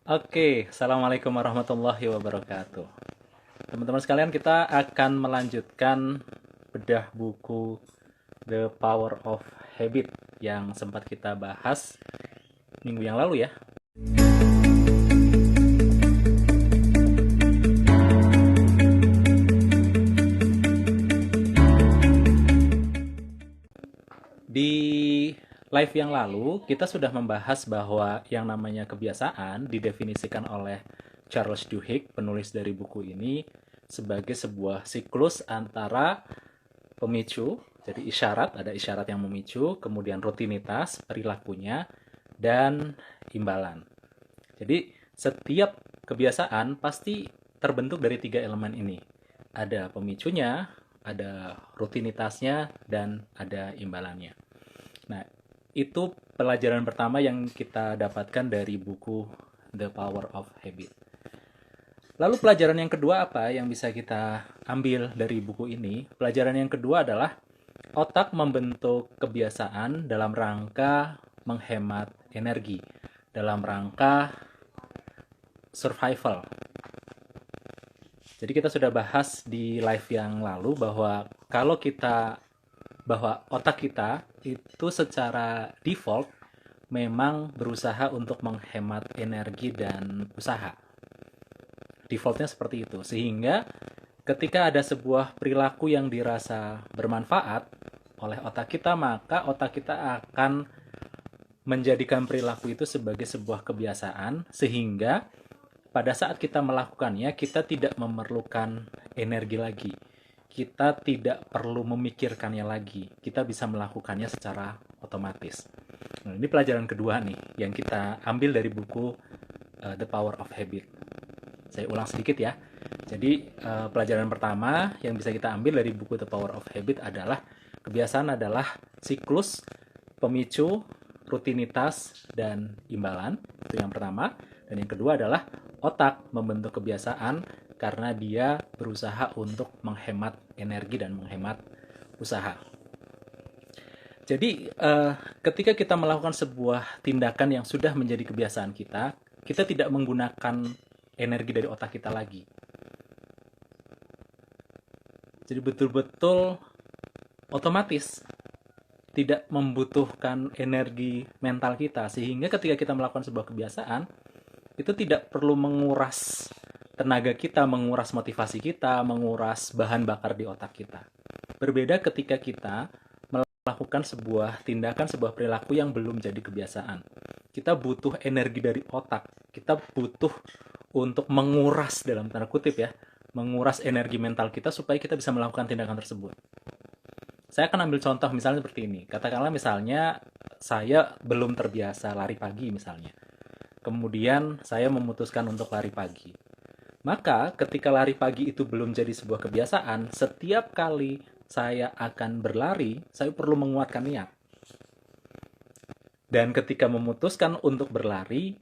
Oke, Assalamualaikum warahmatullahi wabarakatuh. Teman-teman sekalian, kita akan melanjutkan bedah buku The Power of Habit yang sempat kita bahas minggu yang lalu ya. Di live yang lalu, kita sudah membahas bahwa yang namanya kebiasaan didefinisikan oleh Charles Duhigg, penulis dari buku ini, sebagai sebuah siklus antara pemicu, jadi isyarat, ada isyarat yang memicu, kemudian rutinitas, perilakunya, dan imbalan. Jadi setiap kebiasaan pasti terbentuk dari tiga elemen ini. Ada pemicunya, ada rutinitasnya, dan ada imbalannya. Nah, itu pelajaran pertama yang kita dapatkan dari buku The Power of Habit. Lalu pelajaran yang kedua apa yang bisa kita ambil dari buku ini? Pelajaran yang kedua adalah otak membentuk kebiasaan dalam rangka menghemat energi, dalam rangka survival. Jadi kita sudah bahas di live yang lalu bahwa otak kita itu secara default memang berusaha untuk menghemat energi dan usaha. Defaultnya seperti itu. Sehingga ketika ada sebuah perilaku yang dirasa bermanfaat oleh otak kita, maka otak kita akan menjadikan perilaku itu sebagai sebuah kebiasaan, sehingga pada saat kita melakukannya, kita tidak memerlukan energi lagi. Kita tidak perlu memikirkannya lagi. Kita bisa melakukannya secara otomatis. Nah, ini pelajaran kedua nih, yang kita ambil dari buku The Power of Habit. Saya ulang sedikit ya. Jadi, pelajaran pertama yang bisa kita ambil dari buku The Power of Habit adalah kebiasaan adalah siklus, pemicu, rutinitas, dan imbalan. Itu yang pertama. Dan yang kedua adalah otak membentuk kebiasaan karena dia berusaha untuk menghemat energi dan menghemat usaha. Jadi, ketika kita melakukan sebuah tindakan yang sudah menjadi kebiasaan kita, kita tidak menggunakan energi dari otak kita lagi. Jadi betul-betul otomatis, tidak membutuhkan energi mental kita, sehingga ketika kita melakukan sebuah kebiasaan, itu tidak perlu menguras tenaga kita, menguras motivasi kita, menguras bahan bakar di otak kita. Berbeda ketika kita melakukan sebuah tindakan, sebuah perilaku yang belum jadi kebiasaan. Kita butuh energi dari otak. Kita butuh untuk menguras, dalam tanda kutip ya, menguras energi mental kita supaya kita bisa melakukan tindakan tersebut. Saya akan ambil contoh misalnya seperti ini. Katakanlah misalnya saya belum terbiasa lari pagi misalnya. Kemudian saya memutuskan untuk lari pagi. Maka ketika lari pagi itu belum jadi sebuah kebiasaan, setiap kali saya akan berlari, saya perlu menguatkan niat. Dan ketika memutuskan untuk berlari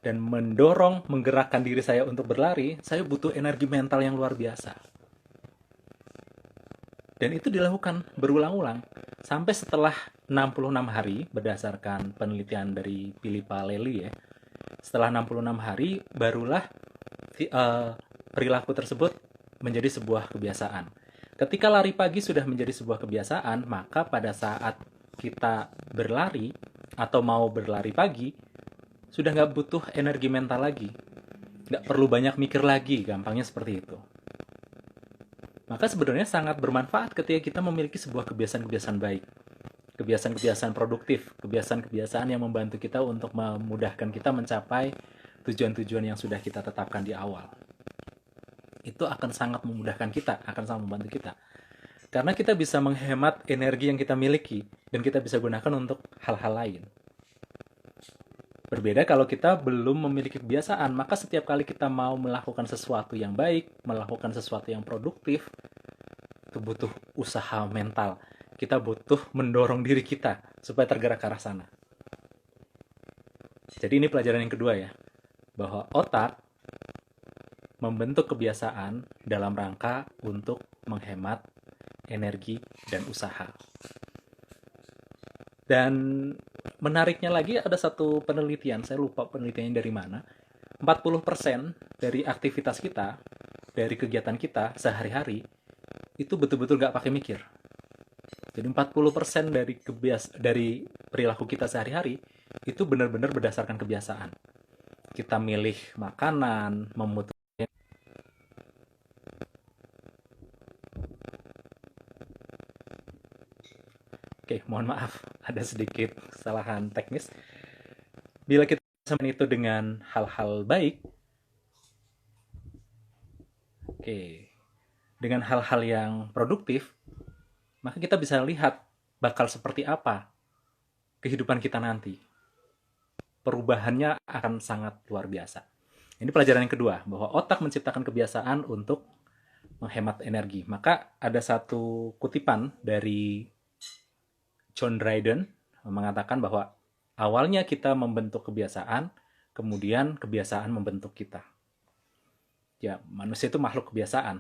dan mendorong, menggerakkan diri saya untuk berlari, saya butuh energi mental yang luar biasa. Dan itu dilakukan berulang-ulang sampai setelah 66 hari berdasarkan penelitian dari Philippa Lely ya. Setelah 66 hari barulah perilaku tersebut menjadi sebuah kebiasaan. Ketika lari pagi sudah menjadi sebuah kebiasaan, maka pada saat kita berlari atau mau berlari pagi, sudah nggak butuh energi mental lagi. Nggak perlu banyak mikir lagi, gampangnya seperti itu. Maka sebenarnya sangat bermanfaat ketika kita memiliki sebuah kebiasaan-kebiasaan baik. Kebiasaan-kebiasaan produktif, kebiasaan-kebiasaan yang membantu kita untuk memudahkan kita mencapai tujuan-tujuan yang sudah kita tetapkan di awal. Itu akan sangat memudahkan kita, akan sangat membantu kita. Karena kita bisa menghemat energi yang kita miliki, dan kita bisa gunakan untuk hal-hal lain. Berbeda kalau kita belum memiliki kebiasaan, maka setiap kali kita mau melakukan sesuatu yang baik, melakukan sesuatu yang produktif, itu butuh usaha mental. Kita butuh mendorong diri kita supaya tergerak ke arah sana. Jadi ini pelajaran yang kedua ya, bahwa otak membentuk kebiasaan dalam rangka untuk menghemat energi dan usaha. Dan menariknya lagi ada satu penelitian, saya lupa penelitiannya dari mana, 40% dari aktivitas kita, dari kegiatan kita sehari-hari, itu betul-betul nggak pakai mikir. Jadi 40% dari perilaku kita sehari-hari, itu benar-benar berdasarkan kebiasaan. Kita milih makanan, memutuskan. Oke, mohon maaf, ada sedikit kesalahan teknis. Bila kita sama itu dengan hal-hal baik, dengan hal-hal yang produktif, maka kita bisa lihat bakal seperti apa kehidupan kita nanti. Perubahannya akan sangat luar biasa. Ini pelajaran yang kedua, bahwa otak menciptakan kebiasaan untuk menghemat energi. Maka ada satu kutipan dari John Dryden mengatakan bahwa awalnya kita membentuk kebiasaan, kemudian kebiasaan membentuk kita. Ya, manusia itu makhluk kebiasaan.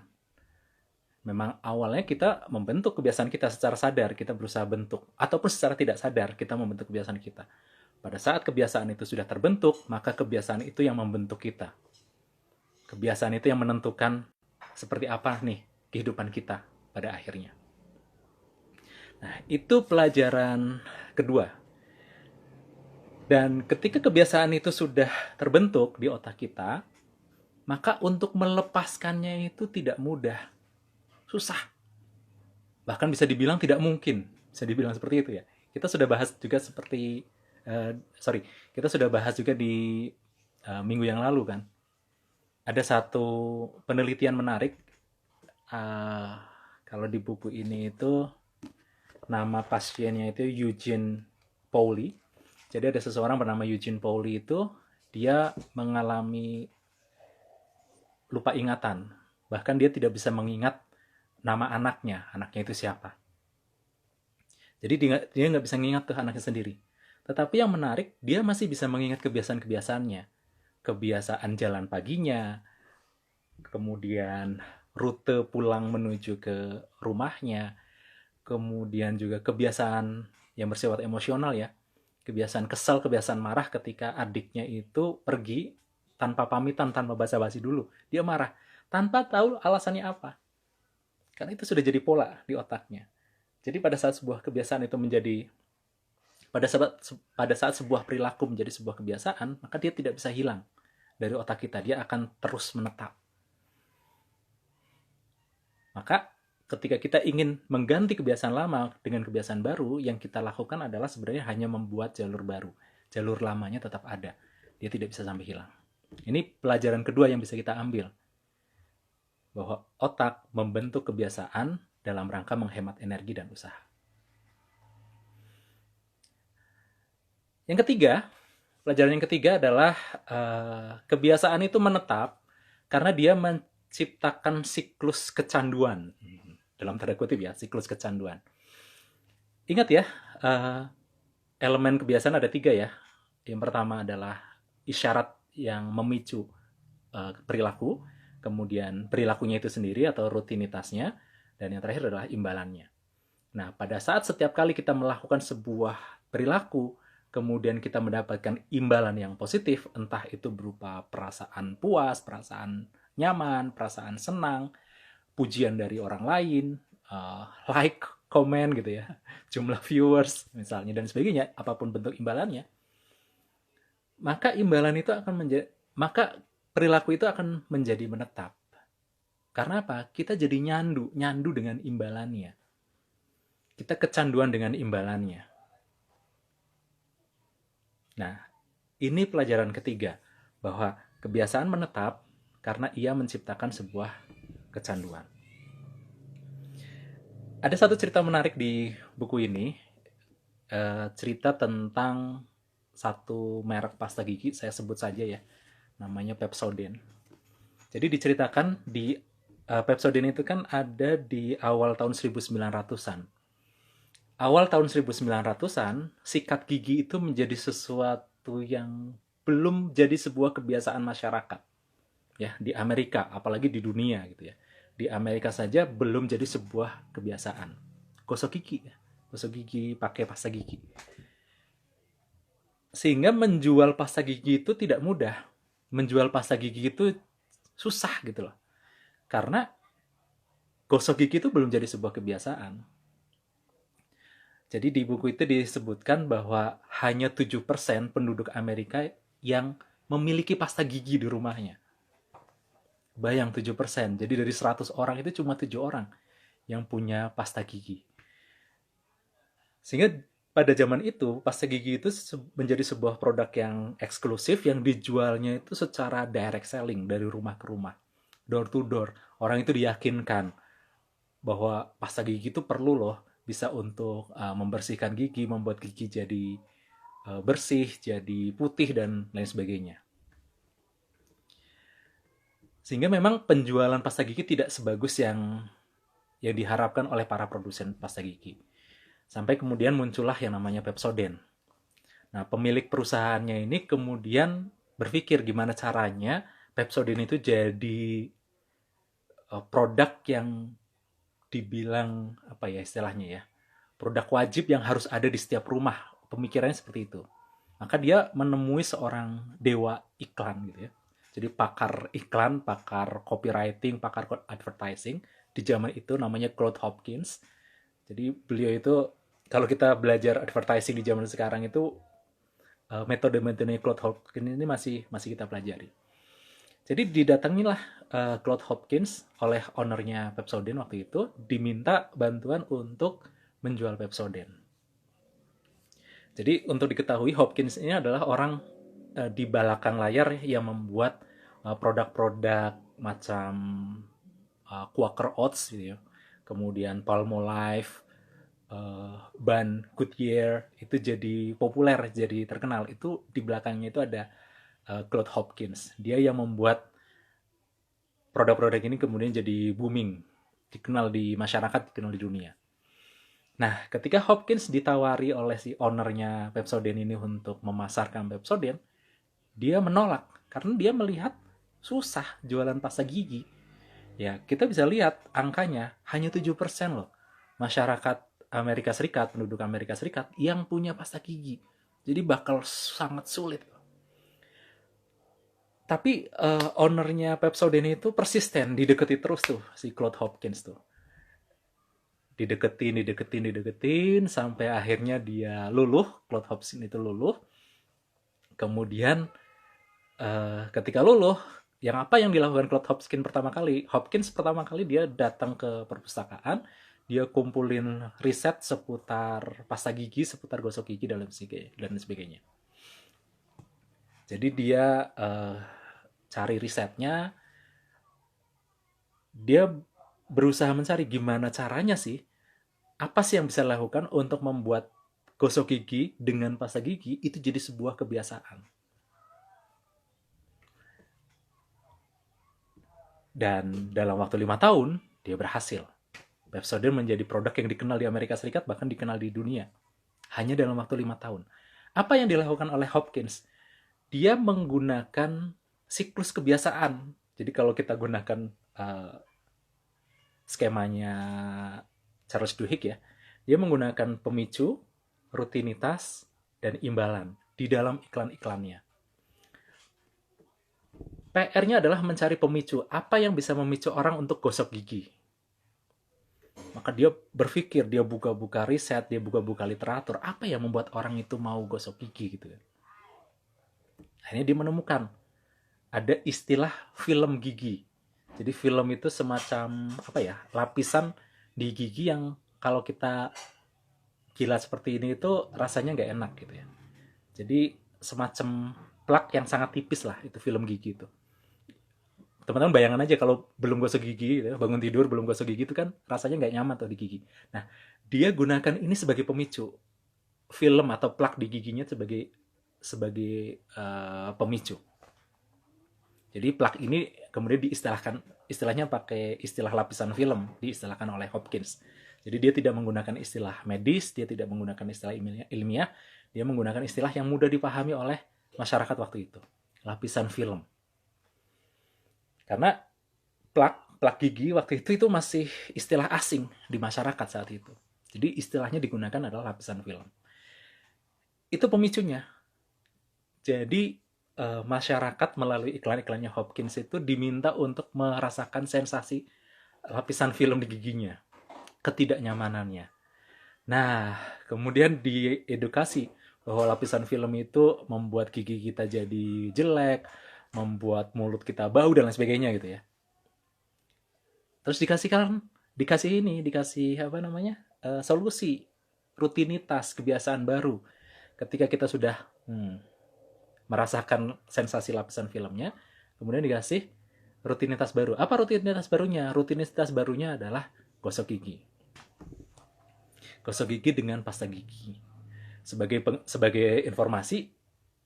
Memang awalnya kita membentuk kebiasaan kita secara sadar, kita berusaha bentuk, ataupun secara tidak sadar kita membentuk kebiasaan kita. Pada saat kebiasaan itu sudah terbentuk, maka kebiasaan itu yang membentuk kita. Kebiasaan itu yang menentukan seperti apa nih kehidupan kita pada akhirnya. Nah, itu pelajaran kedua. Dan ketika kebiasaan itu sudah terbentuk di otak kita, maka untuk melepaskannya itu tidak mudah. Susah. Bahkan bisa dibilang tidak mungkin. Bisa dibilang seperti itu ya. Kita sudah bahas juga kita sudah bahas juga di minggu yang lalu kan. Ada satu penelitian menarik. Kalau di buku ini itu nama pasiennya itu Eugene Pauly. Jadi ada seseorang bernama Eugene Pauly itu, dia mengalami lupa ingatan. Bahkan dia tidak bisa mengingat nama anaknya itu siapa. Jadi dia nggak bisa mengingat tuh anaknya sendiri. Tetapi yang menarik, dia masih bisa mengingat kebiasaan-kebiasaannya. Kebiasaan jalan paginya, kemudian rute pulang menuju ke rumahnya, kemudian juga kebiasaan yang bersifat emosional ya, kebiasaan kesal, kebiasaan marah ketika adiknya itu pergi tanpa pamitan, tanpa basa-basi dulu. Dia marah, tanpa tahu alasannya apa. Karena itu sudah jadi pola di otaknya. Jadi pada saat sebuah kebiasaan itu pada saat sebuah perilaku menjadi sebuah kebiasaan, maka dia tidak bisa hilang dari otak kita. Dia akan terus menetap. Maka ketika kita ingin mengganti kebiasaan lama dengan kebiasaan baru, yang kita lakukan adalah sebenarnya hanya membuat jalur baru. Jalur lamanya tetap ada. Dia tidak bisa sampai hilang. Ini pelajaran kedua yang bisa kita ambil. Bahwa otak membentuk kebiasaan dalam rangka menghemat energi dan usaha. Yang ketiga, pelajaran yang ketiga adalah kebiasaan itu menetap karena dia menciptakan siklus kecanduan. Dalam tanda kutip ya, siklus kecanduan. Ingat ya, elemen kebiasaan ada 3 ya. Yang pertama adalah isyarat yang memicu perilaku, kemudian perilakunya itu sendiri atau rutinitasnya, dan yang terakhir adalah imbalannya. Nah, pada saat setiap kali kita melakukan sebuah perilaku, kemudian kita mendapatkan imbalan yang positif, entah itu berupa perasaan puas, perasaan nyaman, perasaan senang, pujian dari orang lain, like, komen gitu ya, jumlah viewers misalnya dan sebagainya, apapun bentuk imbalannya, maka perilaku itu akan menjadi menetap. Karena apa? Kita jadi nyandu dengan imbalannya. Kita kecanduan dengan imbalannya. Nah, ini pelajaran ketiga, bahwa kebiasaan menetap karena ia menciptakan sebuah kecanduan. Ada satu cerita menarik di buku ini, cerita tentang satu merek pasta gigi, saya sebut saja ya, namanya Pepsodent. Jadi diceritakan di Pepsodent itu kan ada di awal tahun 1900-an. Awal tahun 1900-an, sikat gigi itu menjadi sesuatu yang belum jadi sebuah kebiasaan masyarakat. Ya, di Amerika, apalagi di dunia gitu ya. Di Amerika saja belum jadi sebuah kebiasaan. Gosok gigi pakai pasta gigi. Sehingga menjual pasta gigi itu tidak mudah. menjual pasta gigi itu susah gitu loh. Karena gosok gigi itu belum jadi sebuah kebiasaan. Jadi di buku itu disebutkan bahwa hanya 7% penduduk Amerika yang memiliki pasta gigi di rumahnya. Bayang 7%. Jadi dari 100 orang itu cuma 7 orang yang punya pasta gigi. Sehingga pada zaman itu, pasta gigi itu menjadi sebuah produk yang eksklusif yang dijualnya itu secara direct selling dari rumah ke rumah. Door to door. Orang itu diyakinkan bahwa pasta gigi itu perlu loh, bisa untuk membersihkan gigi, membuat gigi jadi bersih, jadi putih, dan lain sebagainya. Sehingga memang penjualan pasta gigi tidak sebagus yang diharapkan oleh para produsen pasta gigi. Sampai kemudian muncullah yang namanya Pepsodent. Nah, pemilik perusahaannya ini kemudian berpikir gimana caranya Pepsodent itu jadi produk yang dibilang apa ya istilahnya ya, produk wajib yang harus ada di setiap rumah. Pemikirannya seperti itu. Maka dia menemui seorang dewa iklan gitu ya. Jadi pakar iklan, pakar copywriting, pakar advertising di zaman itu namanya Claude Hopkins. Jadi beliau itu, kalau kita belajar advertising di zaman sekarang itu metode-metode Claude Hopkins ini masih kita pelajari. Jadi didatangilah Claude Hopkins oleh ownernya Pepsodent waktu itu, diminta bantuan untuk menjual Pepsodent. Jadi untuk diketahui, Hopkins ini adalah orang di belakang layar yang membuat produk-produk macam Quaker Oats gitu ya, kemudian Palmolive, ban Goodyear itu jadi populer, jadi terkenal. Itu di belakangnya itu ada Claude Hopkins. Dia yang membuat produk-produk ini kemudian jadi booming, dikenal di masyarakat, dikenal di dunia. Nah, ketika Hopkins ditawari oleh si ownernya Pepsodent ini untuk memasarkan Pepsodent, dia menolak karena dia melihat susah jualan pasta gigi. Ya, kita bisa lihat angkanya hanya 7% loh masyarakat Amerika Serikat, penduduk Amerika Serikat yang punya pasta gigi. Jadi bakal sangat sulit. Tapi ownernya Pepsodent itu persisten, dideketi terus tuh si Claude Hopkins tuh. Dideketin, sampai akhirnya dia luluh, Claude Hopkins itu luluh. Kemudian ketika luluh, apa yang dilakukan Claude Hopkins pertama kali? Hopkins pertama kali dia datang ke perpustakaan, dia kumpulin riset seputar pasta gigi, seputar gosok gigi dan sebagainya. Jadi dia cari risetnya, dia berusaha mencari gimana caranya sih, apa sih yang bisa dilakukan untuk membuat gosok gigi dengan pasta gigi itu jadi sebuah kebiasaan. Dan dalam waktu 5 tahun, dia berhasil. Pepsodent menjadi produk yang dikenal di Amerika Serikat, bahkan dikenal di dunia. Hanya dalam waktu 5 tahun. Apa yang dilakukan oleh Hopkins? Dia menggunakan siklus kebiasaan. Jadi kalau kita gunakan skemanya Charles Duhigg ya, dia menggunakan pemicu, rutinitas, dan imbalan di dalam iklan-iklannya. PR-nya adalah mencari pemicu. Apa yang bisa memicu orang untuk gosok gigi? Maka dia berpikir, dia buka-buka riset, dia buka-buka literatur. Apa yang membuat orang itu mau gosok gigi gitu ya? Akhirnya dia menemukan ada istilah film gigi. Jadi film itu semacam apa ya, lapisan di gigi yang kalau kita jilat seperti ini itu rasanya nggak enak gitu ya. Jadi semacam plak yang sangat tipis lah, itu film gigi itu. Teman-teman bayangan aja kalau belum gosok gigi gitu, bangun tidur belum gosok gigi itu kan rasanya nggak nyaman tuh di gigi. Nah, dia gunakan ini sebagai pemicu, film atau plak di giginya sebagai pemicu. Jadi plak ini kemudian istilahnya pakai istilah lapisan film, diistilahkan oleh Hopkins. Jadi dia tidak menggunakan istilah medis, dia tidak menggunakan istilah ilmiah, dia menggunakan istilah yang mudah dipahami oleh masyarakat waktu itu, lapisan film. Karena plak gigi waktu itu masih istilah asing di masyarakat saat itu. Jadi istilahnya digunakan adalah lapisan film. Itu pemicunya. Jadi masyarakat melalui iklan-iklannya Hopkins itu diminta untuk merasakan sensasi lapisan film di giginya, ketidaknyamanannya. Nah, kemudian diedukasi bahwa lapisan film itu membuat gigi kita jadi jelek, membuat mulut kita bau dan lain sebagainya gitu ya. Terus dikasih apa namanya, solusi, rutinitas, kebiasaan baru. Ketika kita sudah merasakan sensasi lapisan filmnya, kemudian dikasih rutinitas baru. Apa rutinitas barunya? Rutinitas barunya adalah gosok gigi. Gosok gigi dengan pasta gigi. Sebagai informasi,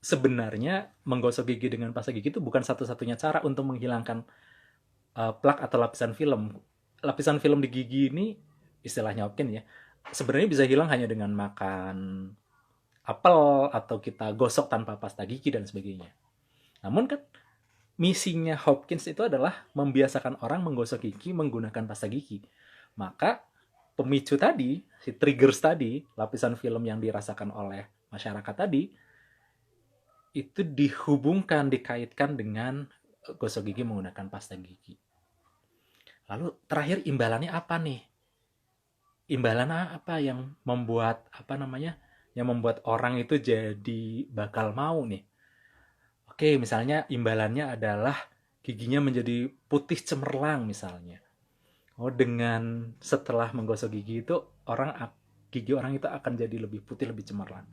sebenarnya menggosok gigi dengan pasta gigi itu bukan satu-satunya cara untuk menghilangkan plak atau lapisan film. Lapisan film di gigi ini, istilahnya Hopkins ya, sebenarnya bisa hilang hanya dengan makan apel atau kita gosok tanpa pasta gigi dan sebagainya. Namun kan misinya Hopkins itu adalah membiasakan orang menggosok gigi menggunakan pasta gigi. Maka pemicu tadi, si triggers tadi, lapisan film yang dirasakan oleh masyarakat tadi, itu dihubungkan, dikaitkan dengan gosok gigi menggunakan pasta gigi. Lalu terakhir imbalannya apa nih? Imbalan apa yang membuat yang membuat orang itu jadi bakal mau nih? Oke, misalnya imbalannya adalah giginya menjadi putih cemerlang misalnya. Oh, dengan setelah menggosok gigi itu gigi orang itu akan jadi lebih putih, lebih cemerlang.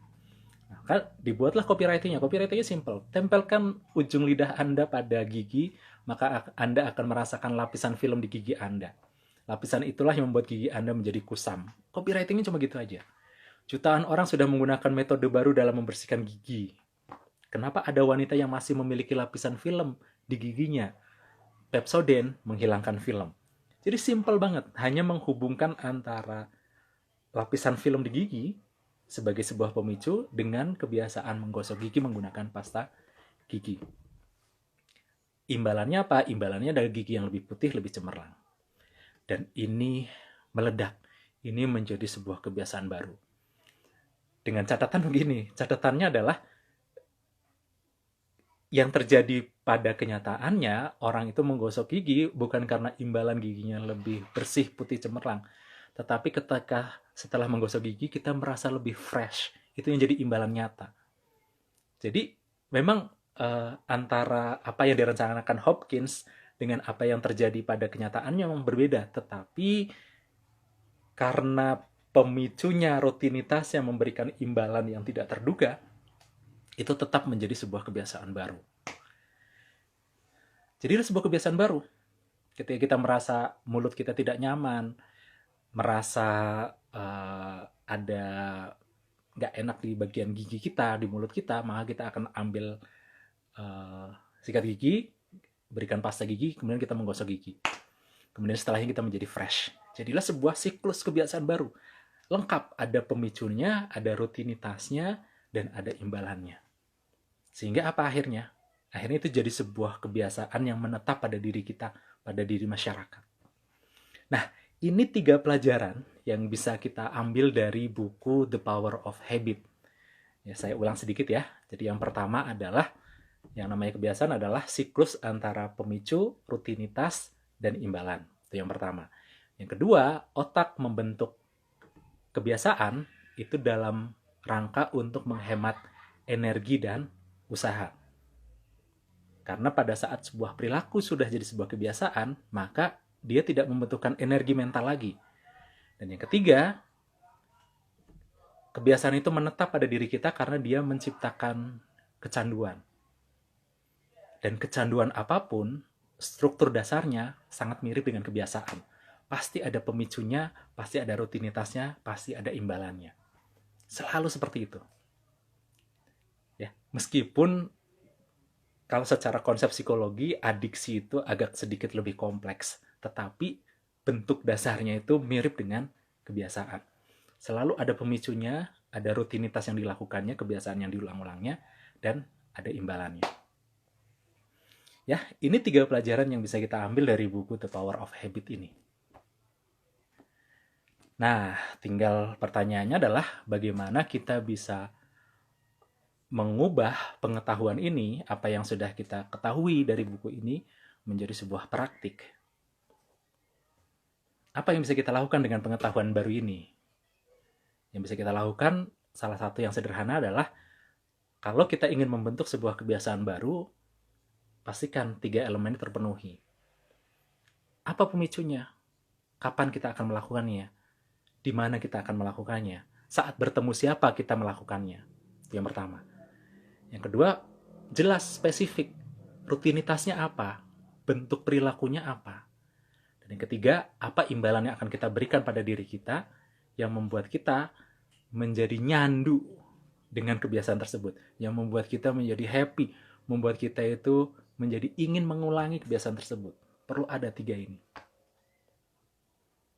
Nah, kan dibuatlah copywritingnya. Copywritingnya simple. Tempelkan ujung lidah Anda pada gigi, maka Anda akan merasakan lapisan film di gigi Anda. Lapisan itulah yang membuat gigi Anda menjadi kusam. Copywritingnya cuma gitu aja. Jutaan orang sudah menggunakan metode baru dalam membersihkan gigi. Kenapa ada wanita yang masih memiliki lapisan film di giginya? Pepsodent menghilangkan film. Jadi simple banget, hanya menghubungkan antara lapisan film di gigi sebagai sebuah pemicu dengan kebiasaan menggosok gigi menggunakan pasta gigi. Imbalannya apa? Imbalannya adalah gigi yang lebih putih, lebih cemerlang. Dan ini meledak. Ini menjadi sebuah kebiasaan baru. Dengan catatan begini, catatannya adalah yang terjadi pada kenyataannya, orang itu menggosok gigi bukan karena imbalan giginya lebih bersih, putih, cemerlang. Tetapi ketika setelah menggosok gigi, kita merasa lebih fresh. Itu yang jadi imbalan nyata. Jadi memang antara apa yang direncanakan Hopkins dengan apa yang terjadi pada kenyataannya memang berbeda. Tetapi karena pemicunya, rutinitasnya memberikan imbalan yang tidak terduga, itu tetap menjadi sebuah kebiasaan baru. Jadi itu sebuah kebiasaan baru. Ketika kita merasa mulut kita tidak nyaman, merasa ada nggak enak di bagian gigi kita, di mulut kita, maka kita akan ambil sikat gigi, berikan pasta gigi, kemudian kita menggosok gigi. Kemudian setelahnya kita menjadi fresh. Jadilah sebuah siklus kebiasaan baru. Lengkap, ada pemicunya, ada rutinitasnya, dan ada imbalannya. Sehingga apa akhirnya? Akhirnya itu jadi sebuah kebiasaan yang menetap pada diri kita, pada diri masyarakat. Nah, ini 3 pelajaran yang bisa kita ambil dari buku The Power of Habit. Ya, saya ulang sedikit ya. Jadi yang pertama adalah, yang namanya kebiasaan adalah siklus antara pemicu, rutinitas, dan imbalan. Itu yang pertama. Yang kedua, otak membentuk kebiasaan itu dalam rangka untuk menghemat energi dan usaha. Karena pada saat sebuah perilaku sudah jadi sebuah kebiasaan, maka dia tidak membutuhkan energi mental lagi. Dan yang ketiga, kebiasaan itu menetap pada diri kita karena dia menciptakan kecanduan. Dan kecanduan apapun, struktur dasarnya sangat mirip dengan kebiasaan. Pasti ada pemicunya, pasti ada rutinitasnya, pasti ada imbalannya. Selalu seperti itu. Ya, meskipun kalau secara konsep psikologi, adiksi itu agak sedikit lebih kompleks. Tetapi bentuk dasarnya itu mirip dengan kebiasaan. Selalu ada pemicunya, ada rutinitas yang dilakukannya, kebiasaan yang diulang-ulangnya, dan ada imbalannya. Ya, ini 3 pelajaran yang bisa kita ambil dari buku The Power of Habit ini. Nah, tinggal pertanyaannya adalah bagaimana kita bisa mengubah pengetahuan ini, apa yang sudah kita ketahui dari buku ini, menjadi sebuah praktik. Apa yang bisa kita lakukan dengan pengetahuan baru ini? Yang bisa kita lakukan, salah satu yang sederhana adalah, kalau kita ingin membentuk sebuah kebiasaan baru, pastikan 3 elemen ini terpenuhi. Apa pemicunya? Kapan kita akan melakukannya? Di mana kita akan melakukannya? Saat bertemu siapa kita melakukannya? Yang pertama. Yang kedua, jelas, spesifik. Rutinitasnya apa? Bentuk perilakunya apa? Dan yang ketiga, apa imbalan yang akan kita berikan pada diri kita yang membuat kita menjadi nyandu dengan kebiasaan tersebut, yang membuat kita menjadi happy, membuat kita itu menjadi ingin mengulangi kebiasaan tersebut. Perlu ada 3 ini.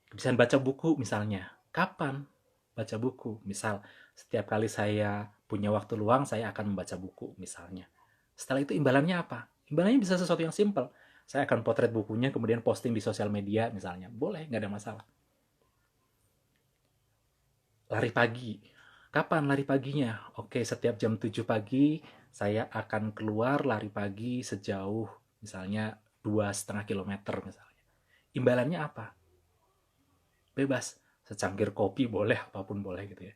Kebiasaan baca buku misalnya. Kapan baca buku? Misal, setiap kali saya punya waktu luang, saya akan membaca buku misalnya. Setelah itu imbalannya apa? Imbalannya bisa sesuatu yang simple. Saya akan potret bukunya, kemudian posting di sosial media misalnya. Boleh, nggak ada masalah. Lari pagi. Kapan lari paginya? Oke, setiap jam 7 pagi saya akan keluar lari pagi sejauh misalnya 2,5 kilometer misalnya. Imbalannya apa? Bebas. Secangkir kopi boleh, apapun boleh gitu ya.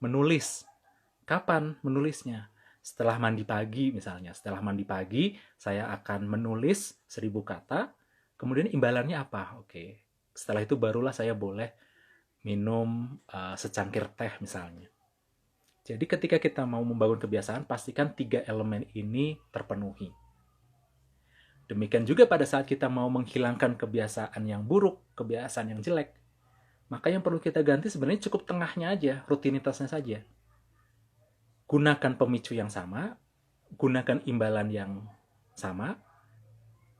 Menulis. Kapan menulisnya? Setelah mandi pagi misalnya. Setelah mandi pagi saya akan menulis 1.000 kata. Kemudian imbalannya apa? Oke. Setelah itu barulah saya boleh minum secangkir teh misalnya. Jadi ketika kita mau membangun kebiasaan, pastikan 3 elemen ini terpenuhi. Demikian juga pada saat kita mau menghilangkan kebiasaan yang buruk, kebiasaan yang jelek, maka yang perlu kita ganti sebenarnya cukup tengahnya aja, rutinitasnya saja. Gunakan pemicu yang sama, gunakan imbalan yang sama,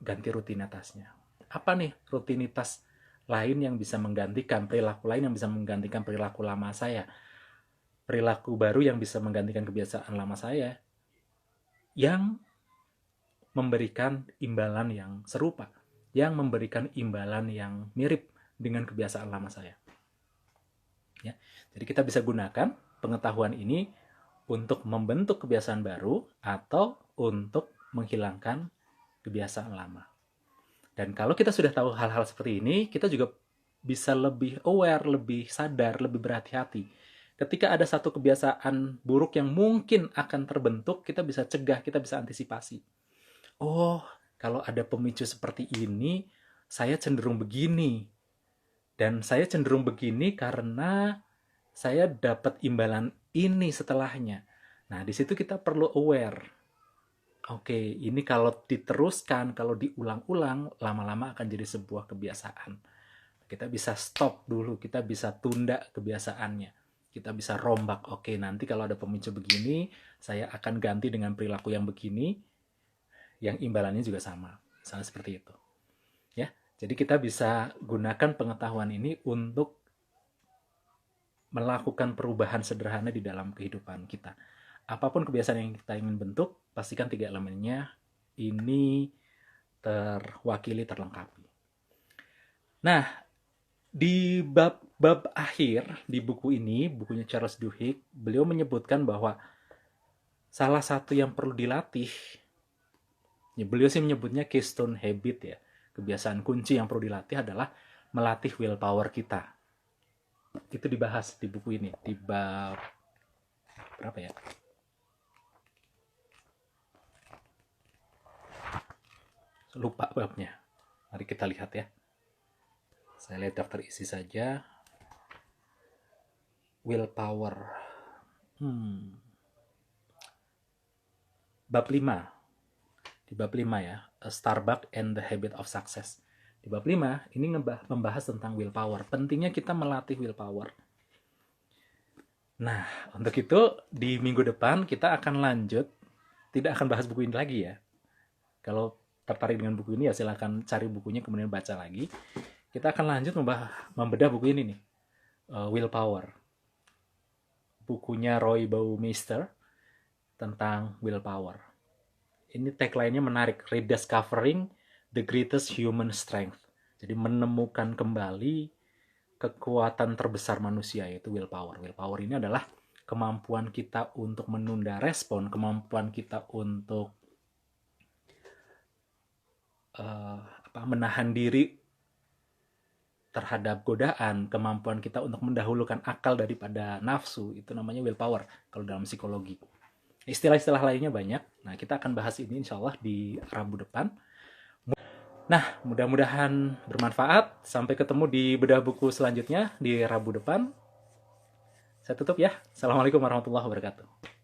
ganti rutinitasnya. Apa nih rutinitas lain yang bisa menggantikan, perilaku lain yang bisa menggantikan perilaku lama saya? Perilaku baru yang bisa menggantikan kebiasaan lama saya, yang memberikan imbalan yang serupa, yang memberikan imbalan yang mirip dengan kebiasaan lama saya. Ya, jadi kita bisa gunakan pengetahuan ini untuk membentuk kebiasaan baru atau untuk menghilangkan kebiasaan lama. Dan kalau kita sudah tahu hal-hal seperti ini, kita juga bisa lebih aware, lebih sadar, lebih berhati-hati. Ketika ada satu kebiasaan buruk yang mungkin akan terbentuk, kita bisa cegah, kita bisa antisipasi. Oh, kalau ada pemicu seperti ini, saya cenderung begini. Dan saya cenderung begini karena saya dapat imbalan ini setelahnya. Nah, di situ kita perlu aware. Oke, ini kalau diteruskan, kalau diulang-ulang, lama-lama akan jadi sebuah kebiasaan. Kita bisa stop dulu, kita bisa tunda kebiasaannya. Kita bisa rombak, oke nanti kalau ada pemicu begini, saya akan ganti dengan perilaku yang begini, yang imbalannya juga sama. Misalnya seperti itu. Ya, jadi kita bisa gunakan pengetahuan ini untuk melakukan perubahan sederhana di dalam kehidupan kita. Apapun kebiasaan yang kita ingin bentuk, pastikan 3 elemennya ini terwakili, terlengkapi. Nah, di bab akhir di buku ini, bukunya Charles Duhigg, beliau menyebutkan bahwa salah satu yang perlu dilatih, ya beliau sih menyebutnya keystone habit ya, kebiasaan kunci yang perlu dilatih adalah melatih willpower kita. Itu dibahas di buku ini, di bab berapa ya? Lupa babnya. Mari kita lihat ya. Saya lihat daftar isi saja. Willpower. Bab 5. Di bab 5 ya. A Starbucks and the Habit of Success. Di bab 5, ini membahas tentang willpower. Pentingnya kita melatih willpower. Nah, untuk itu di minggu depan kita akan lanjut. Tidak akan bahas buku ini lagi ya. Kalau tertarik dengan buku ini ya silahkan cari bukunya kemudian baca lagi. Kita akan lanjut membedah buku ini nih. Willpower. Bukunya Roy Baumeister tentang willpower. Ini tagline-nya menarik. Rediscovering the greatest human strength. Jadi menemukan kembali kekuatan terbesar manusia, yaitu willpower. Willpower ini adalah kemampuan kita untuk menunda respon, kemampuan kita untuk menahan diri terhadap godaan, kemampuan kita untuk mendahulukan akal daripada nafsu, itu namanya willpower kalau dalam psikologi. Istilah-istilah lainnya banyak. Nah, kita akan bahas ini insya Allah di Rabu depan. Nah, mudah-mudahan bermanfaat. Sampai ketemu di bedah buku selanjutnya di Rabu depan. Saya tutup ya. Assalamualaikum warahmatullahi wabarakatuh.